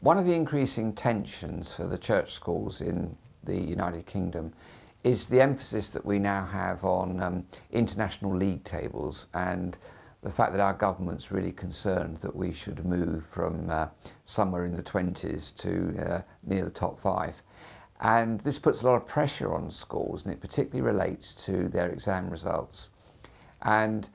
One of the increasing tensions for the church schools in the United Kingdom is the emphasis that we now have on international league tables, and the fact that our government's really concerned that we should move from somewhere in the 20s to near the top 5. And this puts a lot of pressure on schools, and it particularly relates to their exam results. And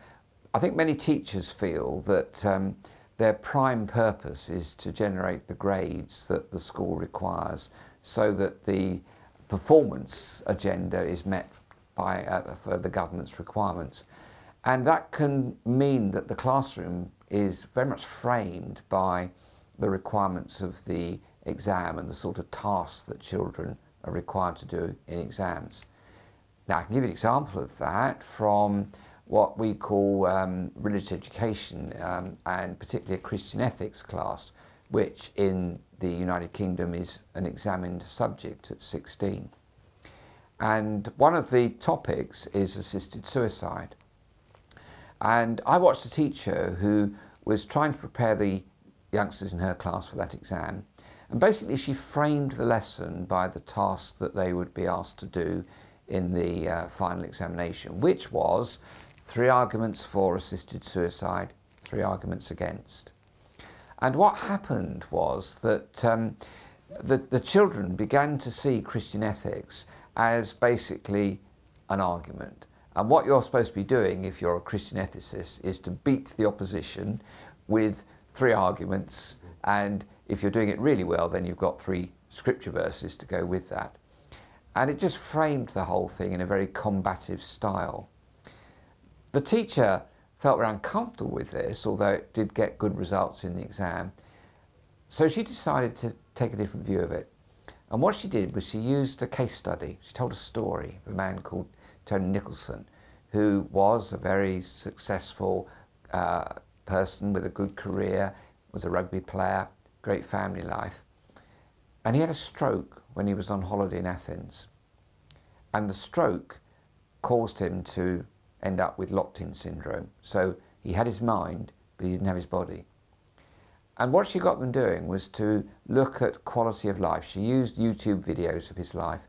I think many teachers feel that their prime purpose is to generate the grades that the school requires so that the performance agenda is met by for the government's requirements. And that can mean that the classroom is very much framed by the requirements of the exam and the sort of tasks that children are required to do in exams. Now, I can give you an example of that from what we call religious education, and particularly a Christian ethics class, which in the United Kingdom is an examined subject at 16. And one of the topics is assisted suicide. And I watched a teacher who was trying to prepare the youngsters in her class for that exam. And basically she framed the lesson by the task that they would be asked to do in the final examination, which was 3 arguments for assisted suicide, 3 arguments against. And what happened was that the children began to see Christian ethics as basically an argument. And what you're supposed to be doing if you're a Christian ethicist is to beat the opposition with 3 arguments, and if you're doing it really well, then you've got 3 scripture verses to go with that. And it just framed the whole thing in a very combative style. The teacher felt very uncomfortable with this, although it did get good results in the exam. So she decided to take a different view of it. And what she did was she used a case study. She told a story of a man called Tony Nicholson, who was a very successful person with a good career, was a rugby player, great family life. And he had a stroke when he was on holiday in Athens. And the stroke caused him to end up with locked-in syndrome. So he had his mind, but he didn't have his body. And what she got them doing was to look at quality of life. She used YouTube videos of his life,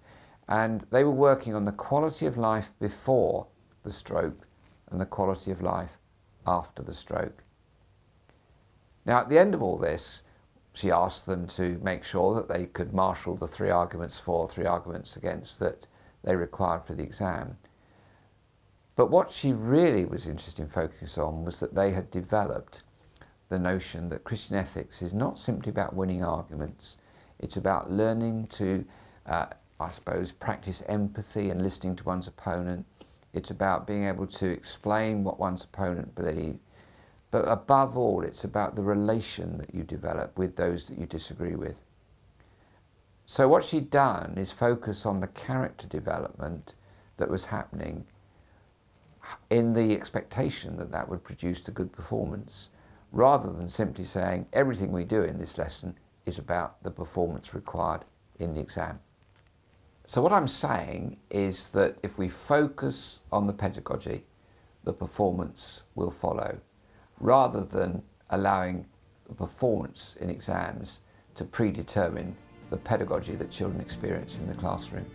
and they were working on the quality of life before the stroke and the quality of life after the stroke. Now, at the end of all this, she asked them to make sure that they could marshal the 3 arguments for, 3 arguments against that they required for the exam. But what she really was interested in focusing on was that they had developed the notion that Christian ethics is not simply about winning arguments. It's about learning to, I suppose, practice empathy and listening to one's opponent. It's about being able to explain what one's opponent believes. But above all, it's about the relation that you develop with those that you disagree with. So what she'd done is focus on the character development that was happening in the expectation that that would produce a good performance, rather than simply saying everything we do in this lesson is about the performance required in the exam. So what I'm saying is that if we focus on the pedagogy, the performance will follow, rather than allowing the performance in exams to predetermine the pedagogy that children experience in the classroom.